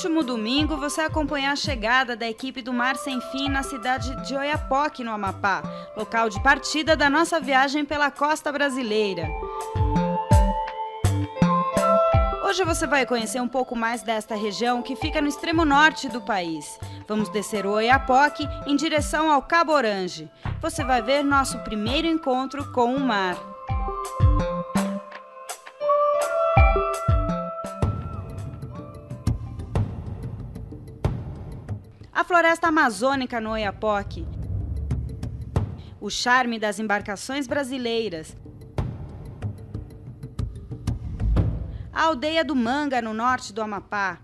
último domingo, você acompanhou a chegada da equipe do Mar Sem Fim na cidade de Oiapoque, no Amapá, local de partida da nossa viagem pela costa brasileira. Hoje você vai conhecer um pouco mais desta região que fica no extremo norte do país. Vamos descer o Oiapoque em direção ao Cabo Orange. Você vai ver nosso primeiro encontro com o mar. A floresta amazônica no Oiapoque, o charme das embarcações brasileiras, a aldeia do Manga, no norte do Amapá,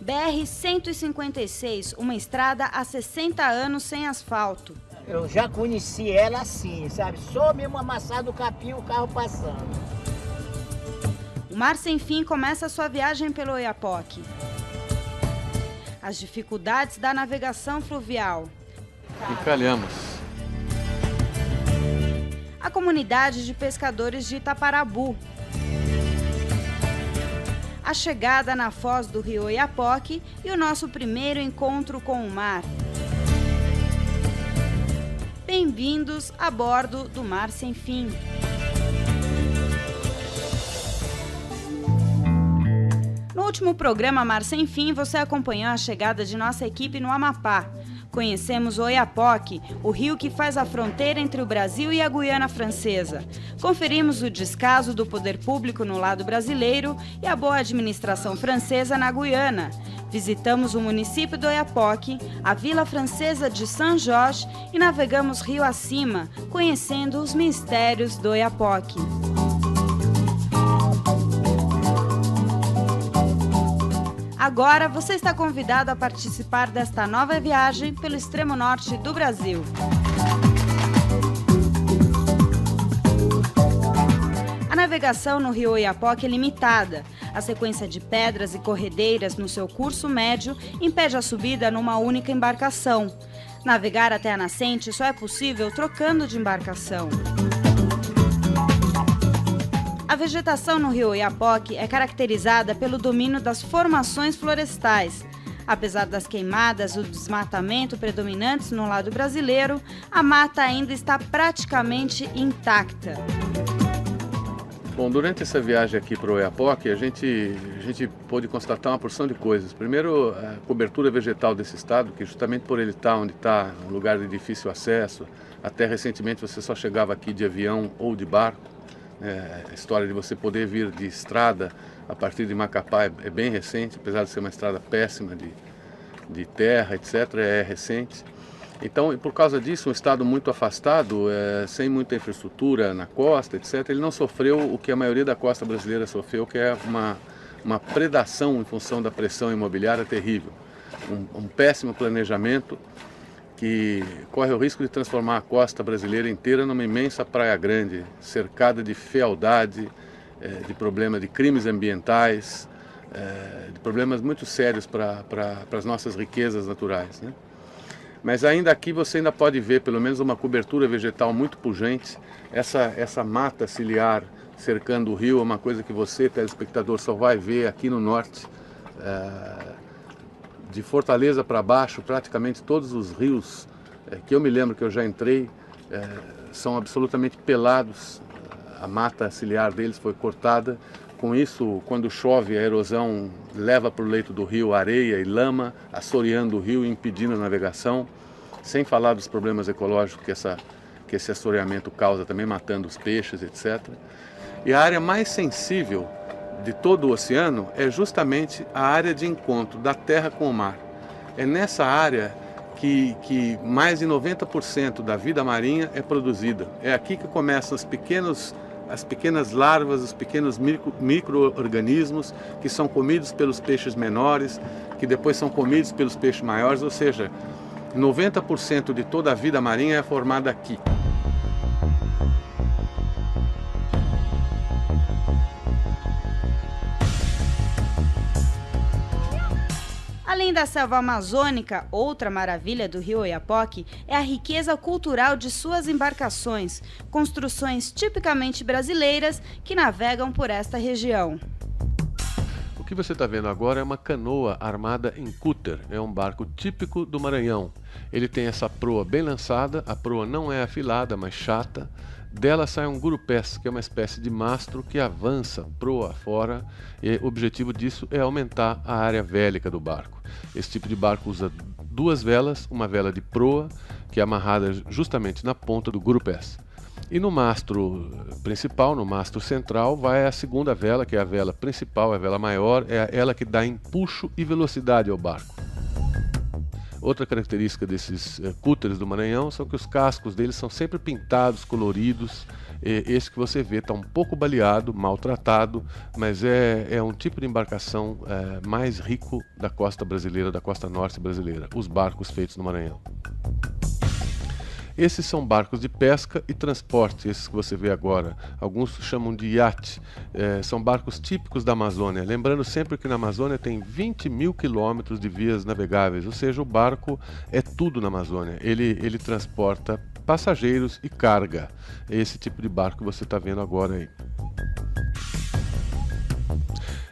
BR-156, uma estrada há 60 anos sem asfalto. Eu já conheci ela assim, sabe? Só mesmo amassado o capim, o carro passando. O Mar Sem Fim começa sua viagem pelo Oiapoque. As dificuldades da navegação fluvial. Encalhamos. A comunidade de pescadores de Itaparabu. A chegada na foz do rio Oiapoque e o nosso primeiro encontro com o mar. Bem-vindos a bordo do Mar Sem Fim. No último programa Mar Sem Fim, você acompanhou a chegada de nossa equipe no Amapá. Conhecemos o Oiapoque, o rio que faz a fronteira entre o Brasil e a Guiana Francesa. Conferimos o descaso do poder público no lado brasileiro e a boa administração francesa na Guiana. Visitamos o município do Oiapoque, a Vila Francesa de Saint-Georges e navegamos rio acima, conhecendo os mistérios do Oiapoque. Agora você está convidado a participar desta nova viagem pelo extremo norte do Brasil. A navegação no rio Oiapoque é limitada. A sequência de pedras e corredeiras no seu curso médio impede a subida numa única embarcação. Navegar até a nascente só é possível trocando de embarcação. A vegetação no rio Oiapoque é caracterizada pelo domínio das formações florestais. Apesar das queimadas e o desmatamento predominantes no lado brasileiro, a mata ainda está praticamente intacta. Bom, durante essa viagem aqui para o Oiapoque, a gente pôde constatar uma porção de coisas. Primeiro, a cobertura vegetal desse estado, que justamente por ele estar onde está, um lugar de difícil acesso, até recentemente você só chegava aqui de avião ou de barco. A história de você poder vir de estrada a partir de Macapá é bem recente, apesar de ser uma estrada péssima de terra, etc., é recente. Então, e por causa disso, um estado muito afastado, sem muita infraestrutura na costa, etc., ele não sofreu o que a maioria da costa brasileira sofreu, que é uma predação em função da pressão imobiliária terrível. Um péssimo planejamento que corre o risco de transformar a costa brasileira inteira numa imensa praia grande, cercada de fealdade, de problema de crimes ambientais, de problemas muito sérios para as nossas riquezas naturais, né? Mas ainda aqui você ainda pode ver pelo menos uma cobertura vegetal muito pujante. Essa mata ciliar cercando o rio é uma coisa que você, telespectador, só vai ver aqui no norte. De Fortaleza para baixo, praticamente todos os rios que eu me lembro que eu já entrei são absolutamente pelados. A mata ciliar deles foi cortada. Com isso, quando chove, a erosão leva para o leito do rio areia e lama, assoreando o rio e impedindo a navegação, sem falar dos problemas ecológicos que esse assoreamento causa também, matando os peixes, etc. E a área mais sensível de todo o oceano é justamente a área de encontro da terra com o mar. É nessa área que mais de 90% da vida marinha é produzida. É aqui que começam as pequenas larvas, os pequenos micro-organismos que são comidos pelos peixes menores, que depois são comidos pelos peixes maiores, ou seja, 90% de toda a vida marinha é formada aqui. Além da selva amazônica, outra maravilha do rio Oiapoque é a riqueza cultural de suas embarcações, construções tipicamente brasileiras que navegam por esta região. que você está vendo agora é uma canoa armada em cúter, é um barco típico do Maranhão. Ele tem essa proa bem lançada, a proa não é afilada, mas chata. Dela sai um gurupés, que é uma espécie de mastro que avança proa fora, e o objetivo disso é aumentar a área vélica do barco. Esse tipo de barco usa duas velas, uma vela de proa, que é amarrada justamente na ponta do gurupés. E no mastro principal, no mastro central, vai a segunda vela, que é a vela principal, a vela maior, é ela que dá empuxo e velocidade ao barco. Outra característica desses cúteres do Maranhão são que os cascos deles são sempre pintados, coloridos. Esse que você vê está um pouco baleado, maltratado, mas é um tipo de embarcação mais rico da costa brasileira, da costa norte brasileira, os barcos feitos no Maranhão. Esses são barcos de pesca e transporte, esses que você vê agora. Alguns chamam de iate. São barcos típicos da Amazônia. Lembrando sempre que na Amazônia tem 20 mil quilômetros de vias navegáveis, ou seja, o barco é tudo na Amazônia. Ele transporta passageiros e carga. É esse tipo de barco que você está vendo agora aí.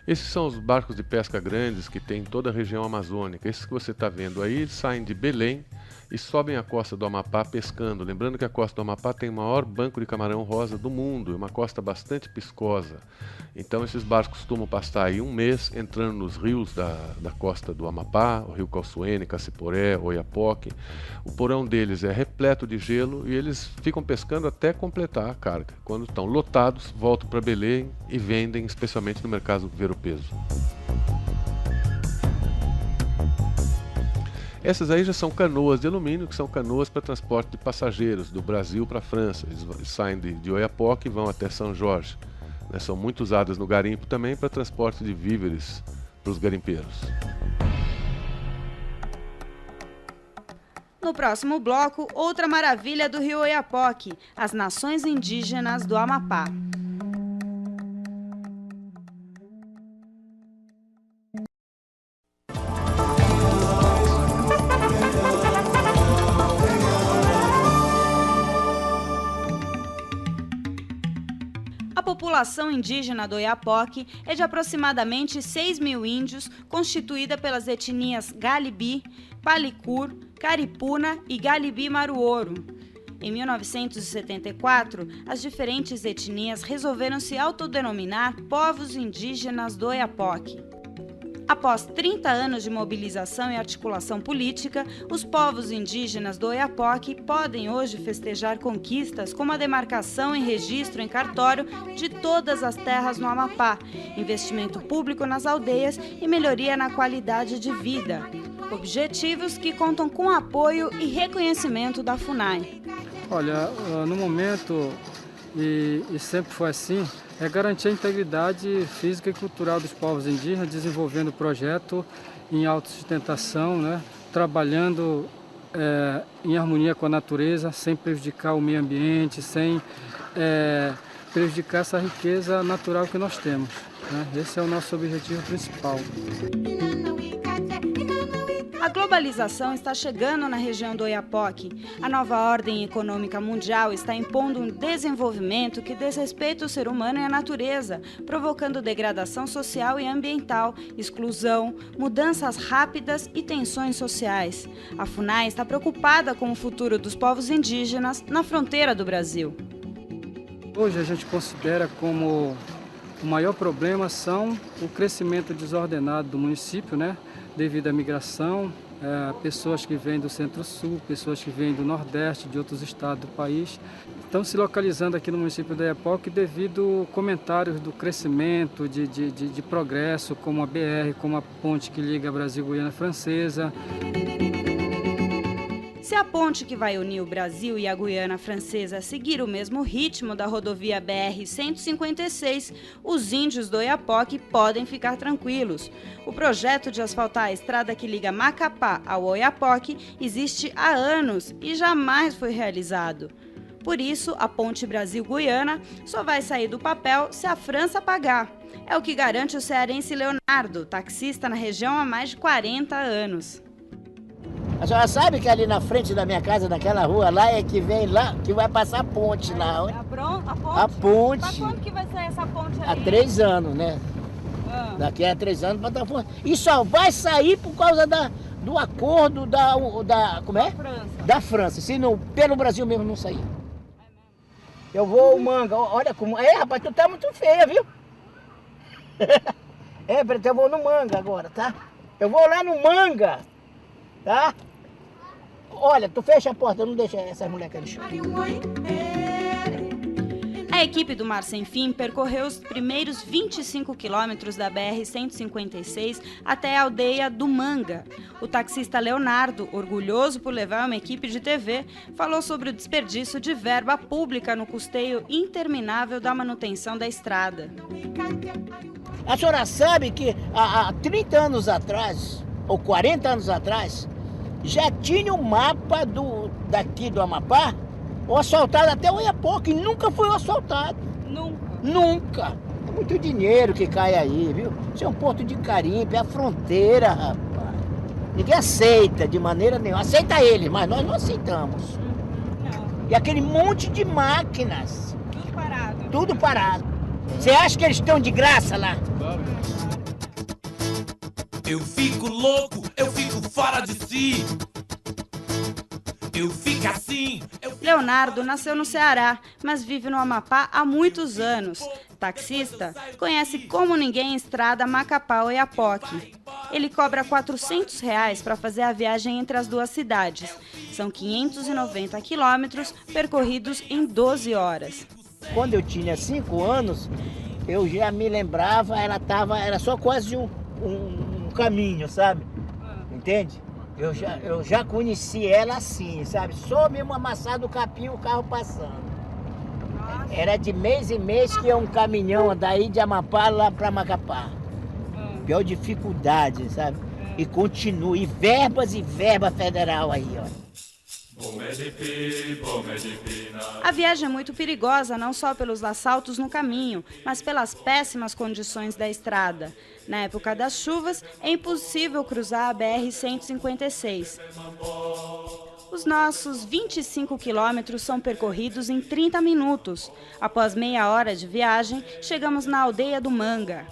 Esses são os barcos de pesca grandes que tem em toda a região amazônica. Esses que você está vendo aí, eles saem de Belém e sobem a costa do Amapá pescando. Lembrando que a costa do Amapá tem o maior banco de camarão rosa do mundo, é uma costa bastante piscosa. Então esses barcos costumam passar aí um mês entrando nos rios da costa do Amapá, o rio Calçoene, Cassiporé, Oiapoque. O porão deles é repleto de gelo e eles ficam pescando até completar a carga. Quando estão lotados, voltam para Belém e vendem, especialmente no mercado ver-o-peso. Essas aí já são canoas de alumínio, que são canoas para transporte de passageiros do Brasil para a França. Eles saem de Oiapoque e vão até São Jorge. São muito usadas no garimpo também para transporte de víveres para os garimpeiros. No próximo bloco, outra maravilha do rio Oiapoque, as nações indígenas do Amapá. A população indígena do Oiapoque é de aproximadamente 6 mil índios, constituída pelas etnias Galibi, Palicur, Caripuna e Galibi-Maruoro. Em 1974, as diferentes etnias resolveram se autodenominar povos indígenas do Oiapoque. Após 30 anos de mobilização e articulação política, os povos indígenas do Oiapoque podem hoje festejar conquistas como a demarcação e registro em cartório de todas as terras no Amapá, investimento público nas aldeias e melhoria na qualidade de vida. Objetivos que contam com apoio e reconhecimento da FUNAI. Olha, no momento, e sempre foi assim, é garantir a integridade física e cultural dos povos indígenas, desenvolvendo projeto em autossustentação, né? Trabalhando em harmonia com a natureza, sem prejudicar o meio ambiente, sem prejudicar essa riqueza natural que nós temos, né? Esse é o nosso objetivo principal. A globalização está chegando na região do Oiapoque. A nova ordem econômica mundial está impondo um desenvolvimento que desrespeita o ser humano e a natureza, provocando degradação social e ambiental, exclusão, mudanças rápidas e tensões sociais. A FUNAI está preocupada com o futuro dos povos indígenas na fronteira do Brasil. Hoje a gente considera como o maior problema são o crescimento desordenado do município, né? Devido à migração, pessoas que vêm do Centro-Sul, pessoas que vêm do Nordeste, de outros estados do país, estão se localizando aqui no município do Oiapoque devido a comentários do crescimento, de progresso, como a BR, como a ponte que liga Brasil e Guiana Francesa. Se a ponte que vai unir o Brasil e a Guiana Francesa seguir o mesmo ritmo da rodovia BR-156, os índios do Oiapoque podem ficar tranquilos. O projeto de asfaltar a estrada que liga Macapá ao Oiapoque existe há anos e jamais foi realizado. Por isso, a ponte Brasil-Guiana só vai sair do papel se a França pagar. É o que garante o cearense Leonardo, taxista na região há mais de 40 anos. A senhora sabe que ali na frente da minha casa, naquela rua lá, é que vem lá, que vai passar a ponte lá. A ponte? A ponte. Mas quando que vai sair essa ponte aí? Há 3 anos, né? Daqui a 3 anos para estar funcionando. E só vai sair por causa do acordo como é? Da França. Se não, pelo Brasil mesmo não sair. Eu vou Manga, olha como... rapaz, tu tá muito feia, viu? Preto, eu vou no Manga agora, tá? Eu vou lá no Manga, tá? Olha, tu fecha a porta, não deixa essas moleques ali chorar. A equipe do Mar Sem Fim percorreu os primeiros 25 quilômetros da BR-156 até a aldeia do Manga. O taxista Leonardo, orgulhoso por levar uma equipe de TV, falou sobre o desperdício de verba pública no custeio interminável da manutenção da estrada. A senhora sabe que há 30 anos atrás, ou 40 anos atrás, já tinha um mapa daqui do Amapá, o asfaltado até o Oiapoque, nunca foi asfaltado. Nunca. É muito dinheiro que cai aí, viu? Isso é um porto de Carimbe, é a fronteira, rapaz. Ninguém aceita de maneira nenhuma. Aceita ele, mas nós não aceitamos. Não. E aquele monte de máquinas. Tudo parado. Tudo parado. Você acha que eles estão de graça lá? Eu fico louco, eu fico fora de si. Eu fico assim. Leonardo nasceu no Ceará, mas vive no Amapá há muitos anos. Taxista, conhece como ninguém a estrada Macapá-Oiapoque. Ele cobra R$ 400 para fazer a viagem entre as duas cidades. São 590 quilômetros percorridos em 12 horas. Quando eu tinha 5 anos, eu já me lembrava, era só quase um caminho, sabe? Entende? Eu já conheci ela assim, sabe? Só mesmo amassado o capim, o carro passando. Nossa. Era de mês em mês que ia um caminhão daí de Amapá lá para Macapá. Pior dificuldade, sabe? E continua, e verba federal aí, ó. A viagem é muito perigosa, não só pelos assaltos no caminho, mas pelas péssimas condições da estrada. Na época das chuvas, é impossível cruzar a BR-156. Os nossos 25 quilômetros são percorridos em 30 minutos. Após meia hora de viagem, chegamos na aldeia do Manga.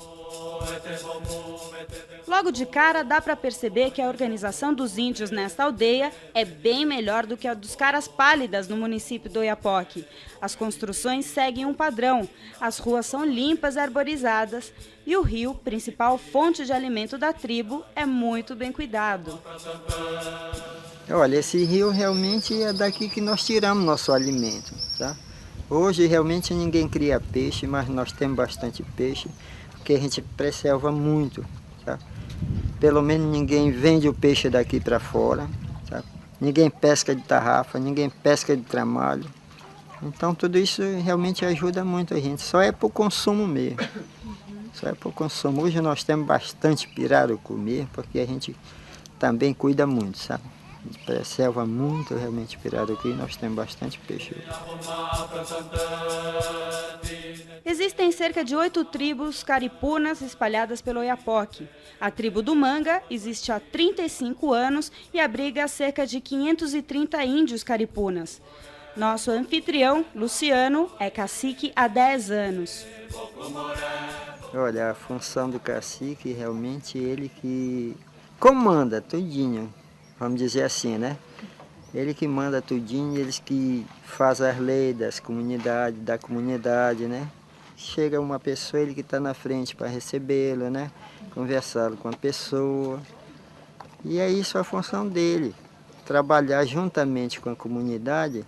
Logo de cara, dá para perceber que a organização dos índios nesta aldeia é bem melhor do que a dos caras pálidas no município do Oiapoque. As construções seguem um padrão, as ruas são limpas e arborizadas e o rio, principal fonte de alimento da tribo, é muito bem cuidado. Olha, esse rio realmente é daqui que nós tiramos nosso alimento, tá? Hoje realmente ninguém cria peixe, mas nós temos bastante peixe, porque a gente preserva muito, tá? Pelo menos ninguém vende o peixe daqui para fora, tá? Ninguém pesca de tarrafa, ninguém pesca de tramalho. Então tudo isso realmente ajuda muito a gente, só é para o consumo mesmo. Só é para o consumo. Hoje nós temos bastante pirarucu mesmo, porque a gente também cuida muito, sabe? A gente preserva muito realmente pirarucu e nós temos bastante peixe. Existem cerca de 8 tribos caripunas espalhadas pelo Oiapoque. A tribo do Manga existe há 35 anos e abriga cerca de 530 índios caripunas. Nosso anfitrião, Luciano, é cacique há 10 anos. Olha, a função do cacique realmente ele que comanda tudinho, vamos dizer assim, né? Ele que manda tudinho, eles que fazem as leis da comunidade, né? Chega uma pessoa, ele que está na frente para recebê-lo, né? Conversar com a pessoa. E é isso a função dele, trabalhar juntamente com a comunidade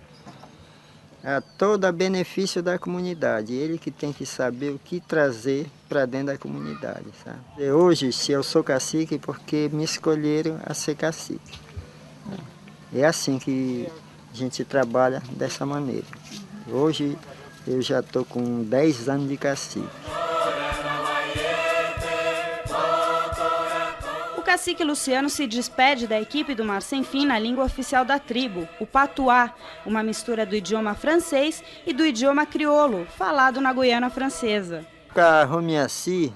a todo benefício da comunidade. Ele que tem que saber o que trazer para dentro da comunidade, sabe? E hoje, se eu sou cacique, porque me escolheram a ser cacique. É assim que a gente trabalha dessa maneira. Hoje eu já estou com 10 anos de cacique. O cacique Luciano se despede da equipe do Mar Sem Fim na língua oficial da tribo, o patuá, uma mistura do idioma francês e do idioma crioulo, falado na Guiana Francesa. Carromiaci,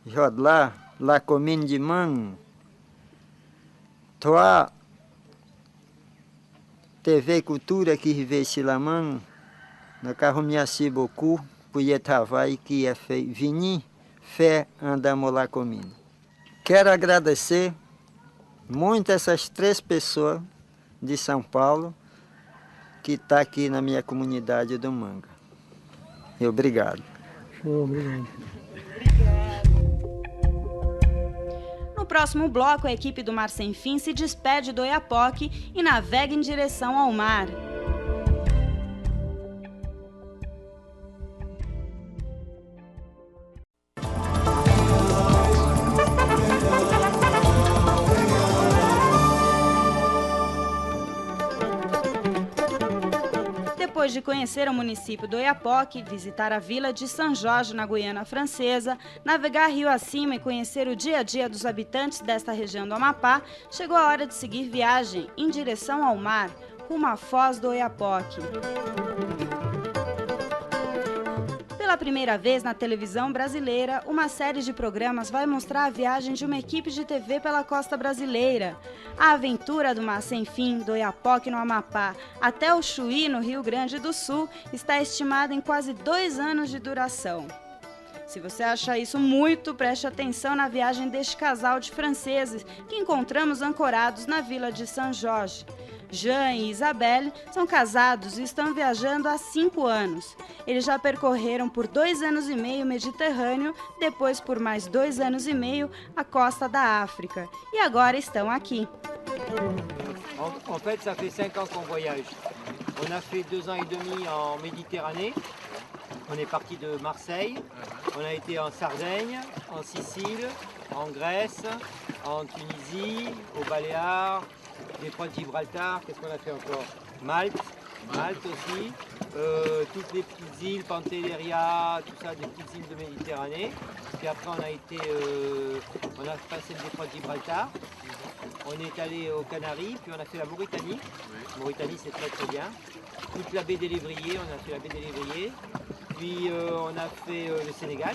Jodlá, La Commune de Man, Toi, TV Cultura que rive Silaman, na Carromiaci Boku, Puyetavai que é Vini, fé andamos lá comigo. Quero agradecer muito essas 3 pessoas de São Paulo que estão aqui na minha comunidade do Manga. E obrigado. Obrigado. No próximo bloco, a equipe do Mar Sem Fim se despede do Oiapoque e navega em direção ao mar. Depois de conhecer o município do Oiapoque, visitar a vila de São Jorge, na Guiana Francesa, navegar rio acima e conhecer o dia a dia dos habitantes desta região do Amapá, chegou a hora de seguir viagem em direção ao mar, rumo à Foz do Oiapoque. Pela primeira vez na televisão brasileira, uma série de programas vai mostrar a viagem de uma equipe de TV pela costa brasileira. A aventura do Mar Sem Fim, do Oiapoque no Amapá até o Chuí, no Rio Grande do Sul, está estimada em quase 2 anos de duração. Se você acha isso muito, preste atenção na viagem deste casal de franceses que encontramos ancorados na vila de São Jorge. Jean e Isabelle são casados e estão viajando há 5 anos. Eles já percorreram por 2 anos e meio o Mediterrâneo, depois por mais 2 anos e meio a costa da África. E agora estão aqui. En fait, ça fait 5 ans qu'on voyage. On a fait 2 ans et demi en Méditerranée. On est parti de Marseille. On a été en Sardaigne, en Sicile, en Grèce, en Tunisie, aux Baléares, détroit de Gibraltar. Qu'est-ce qu'on a fait encore? Malte aussi. Toutes les petites îles, Pantelleria, tout ça, des petites îles de Méditerranée. Puis après, on a passé le détroit de Gibraltar. On est allé aux Canaries, puis on a fait la Mauritanie. Mauritanie, c'est très très bien. Toute la baie des Lévriers, on a fait la baie des Lévriers. Puis on a fait le Sénégal.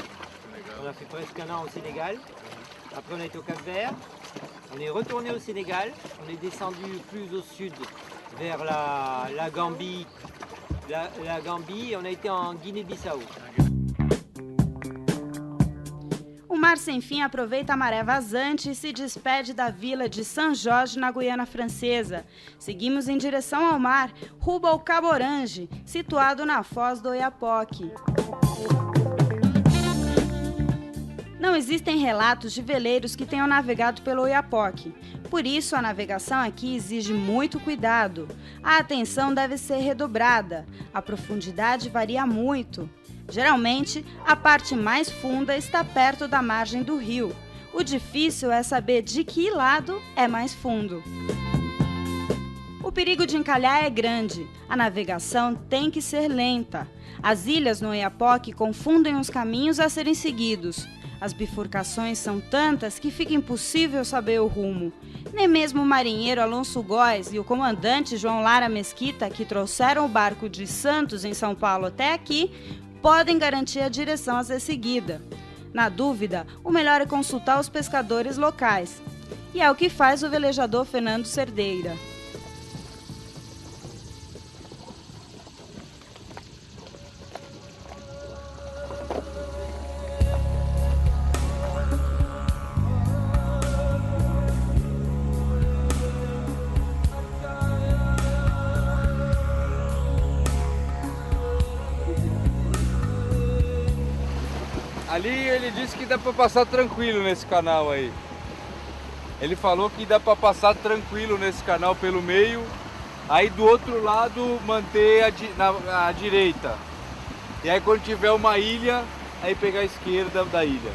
On a fait presque 1 an au Sénégal. Après, on a été au Cap-Vert. On est retourné au Sénégal. On est descendu plus au sud vers la Gambie. La Gambie, et on a été en Guinée-Bissau. O Mar Sem Fim aproveita a maré vazante e se despede da vila de São Jorge, na Guiana Francesa. Seguimos em direção ao mar, rumo ao Cabo Orange, situado na Foz do Oiapoque. Não existem relatos de veleiros que tenham navegado pelo Oiapoque. Por isso, a navegação aqui exige muito cuidado. A atenção deve ser redobrada. A profundidade varia muito. Geralmente, a parte mais funda está perto da margem do rio. O difícil é saber de que lado é mais fundo. O perigo de encalhar é grande. A navegação tem que ser lenta. As ilhas no Oiapoque confundem os caminhos a serem seguidos. As bifurcações são tantas que fica impossível saber o rumo. Nem mesmo o marinheiro Alonso Góes e o comandante João Lara Mesquita, que trouxeram o barco de Santos, em São Paulo, até aqui, podem garantir a direção a ser seguida. Na dúvida, o melhor é consultar os pescadores locais. E é o que faz o velejador Fernando Cerdeira. Ali ele disse que dá para passar tranquilo nesse canal aí. Ele falou que dá para passar tranquilo nesse canal pelo meio, aí do outro lado manter a direita. E aí quando tiver uma ilha, aí pegar a esquerda da ilha.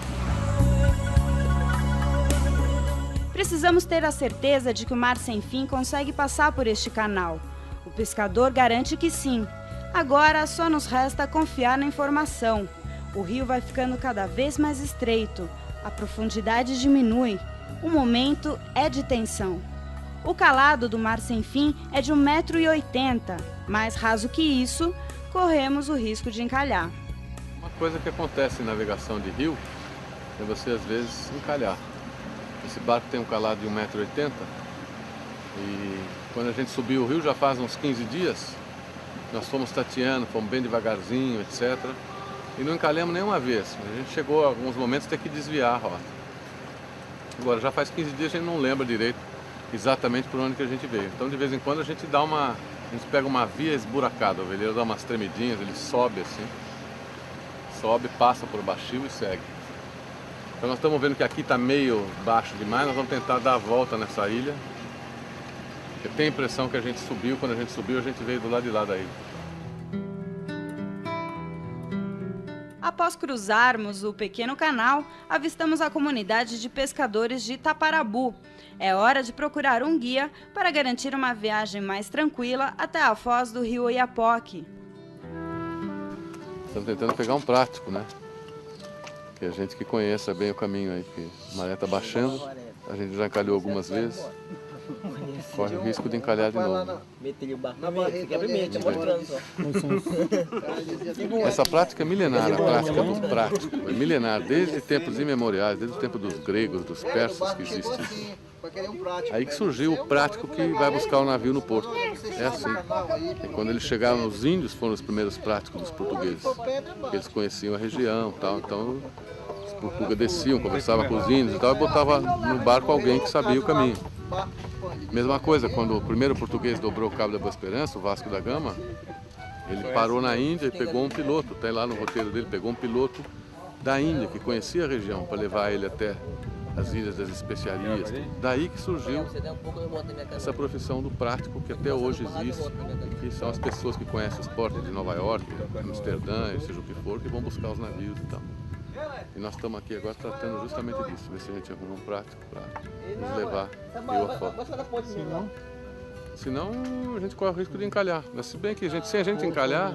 Precisamos ter a certeza de que o Mar Sem Fim consegue passar por este canal. O pescador garante que sim. Agora só nos resta confiar na informação. O rio vai ficando cada vez mais estreito, a profundidade diminui, o momento é de tensão. O calado do Mar Sem Fim é de 1,80 m, mais raso que isso, corremos o risco de encalhar. Uma coisa que acontece em navegação de rio é você às vezes encalhar. Esse barco tem um calado de 1,80 m e quando a gente subiu o rio já faz uns 15 dias, nós fomos tateando, fomos bem devagarzinho, etc. e não encalhamos nenhuma vez. A gente chegou a alguns momentos a ter que desviar a rota. Agora, já faz 15 dias a gente não lembra direito exatamente por onde que a gente veio. Então, de vez em quando, a gente pega uma via esburacada, o veleiro dá umas tremidinhas, ele sobe assim, sobe, passa por baixio e segue. Então nós estamos vendo que aqui está meio baixo demais, nós vamos tentar dar a volta nessa ilha. Eu tenho a impressão que a gente subiu, quando a gente subiu a gente veio do lado de lá da ilha. Após cruzarmos o pequeno canal, avistamos a comunidade de pescadores de Itaparabu. É hora de procurar um guia para garantir uma viagem mais tranquila até a foz do rio Oiapoque. Estamos tentando pegar um prático, né? Que a gente que conheça bem o caminho aí, que a maré está baixando, a gente já encalhou algumas vezes, corre o risco de encalhar de novo. Essa prática é milenar, a prática do prático, é milenar, desde tempos imemoriais, desde o tempo dos gregos, dos persas que existe isso. Aí que surgiu o prático que vai buscar o navio no porto. É assim. E quando eles chegaram, os índios foram os primeiros práticos dos portugueses, porque eles conheciam a região e tal, então os portugueses desciam, conversavam com os índios e tal, e botava no barco alguém que sabia o caminho. Mesma coisa, quando o primeiro português dobrou o Cabo da Boa Esperança, o Vasco da Gama, ele parou na Índia e pegou um piloto, tem lá no roteiro dele, pegou um piloto da Índia, que conhecia a região, para levar ele até as Ilhas das Especiarias. Daí que surgiu essa profissão do prático, que até hoje existe, que são as pessoas que conhecem os portos de Nova York, Amsterdã, seja o que for, que vão buscar os navios e tal. E nós estamos aqui agora tratando justamente disso, ver se a gente arruma um prático para nos levar rio afora. Senão a gente corre o risco de encalhar. Mas se bem que se a gente encalhar,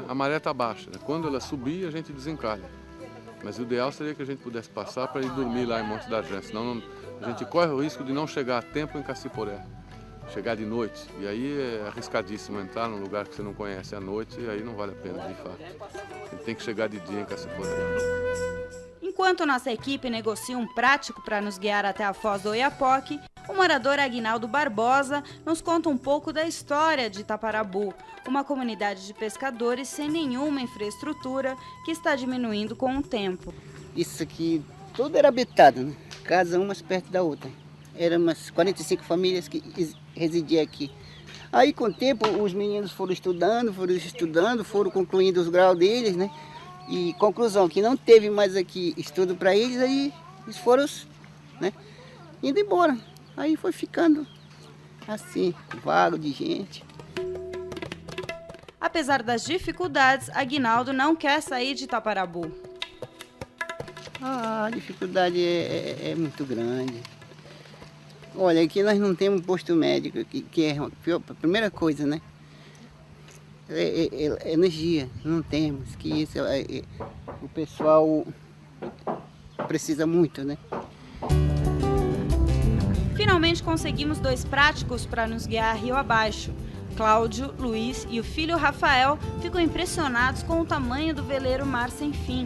a maré está baixa. Né? Quando ela subir, a gente desencalha. Mas o ideal seria que a gente pudesse passar para ir dormir lá em Monte da Jã, senão a gente corre o risco de não chegar a tempo em Cassiporé, chegar de noite. E aí é arriscadíssimo entrar num lugar que você não conhece à noite, e aí não vale a pena, de fato. Você tem que chegar de dia em Cassiporé. Enquanto nossa equipe negocia um prático para nos guiar até a foz do Oiapoque, o morador Aguinaldo Barbosa nos conta um pouco da história de Itaparabu, uma comunidade de pescadores sem nenhuma infraestrutura que está diminuindo com o tempo. Isso aqui tudo era habitado, né? Casa umas perto da outra. Eram umas 45 famílias que residiam aqui. Aí com o tempo os meninos foram estudando, foram concluindo os graus deles, né? E conclusão, que não teve mais aqui estudo para eles, aí eles foram, né, indo embora. Aí foi ficando assim, vago de gente. Apesar das dificuldades, Aguinaldo não quer sair de Itaparabu. A dificuldade é muito grande. Olha, aqui nós não temos posto médico, que é a primeira coisa, né? Energia, não temos, que isso o pessoal precisa muito, né? Finalmente conseguimos 2 práticos para nos guiar rio abaixo. Cláudio, Luiz e o filho Rafael ficam impressionados com o tamanho do veleiro Mar Sem Fim.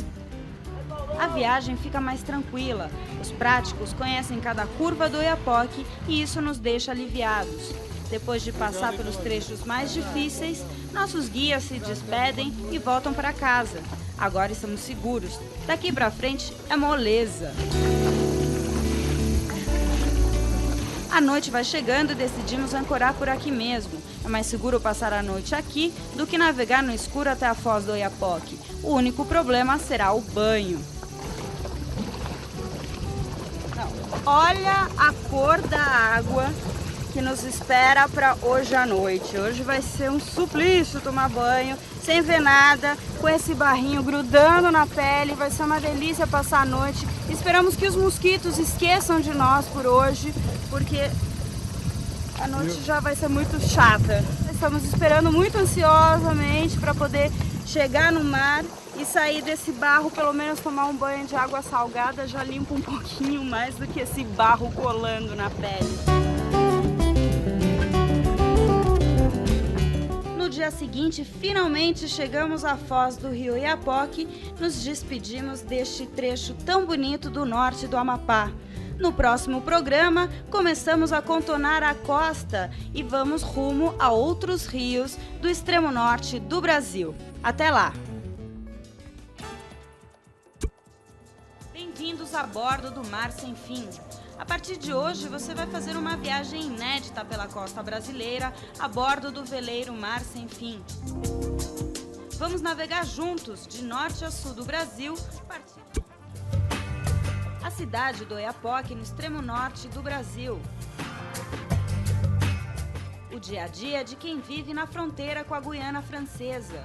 A viagem fica mais tranquila, os práticos conhecem cada curva do Oiapoque e isso nos deixa aliviados. Depois de passar pelos trechos mais difíceis, nossos guias se despedem e voltam para casa. Agora estamos seguros. Daqui para frente é moleza. A noite vai chegando e decidimos ancorar por aqui mesmo. É mais seguro passar a noite aqui do que navegar no escuro até a foz do Oiapoque. O único problema será o banho. Olha a cor da água que nos espera para hoje à noite. Hoje vai ser um suplício tomar banho, sem ver nada, com esse barrinho grudando na pele, vai ser uma delícia passar a noite. Esperamos que os mosquitos esqueçam de nós por hoje, porque a noite já vai ser muito chata. Estamos esperando muito ansiosamente para poder chegar no mar e sair desse barro, pelo menos tomar um banho de água salgada, já limpa um pouquinho mais do que esse barro colando na pele. No dia seguinte, finalmente chegamos à foz do rio Oiapoque, nos despedimos deste trecho tão bonito do norte do Amapá. No próximo programa, começamos a contornar a costa e vamos rumo a outros rios do extremo norte do Brasil. Até lá! Bem-vindos a bordo do Mar Sem Fim. A partir de hoje, você vai fazer uma viagem inédita pela costa brasileira a bordo do veleiro Mar Sem Fim. Vamos navegar juntos, de norte a sul do Brasil, a cidade do Oiapoque, no extremo norte do Brasil. O dia a dia de quem vive na fronteira com a Guiana Francesa.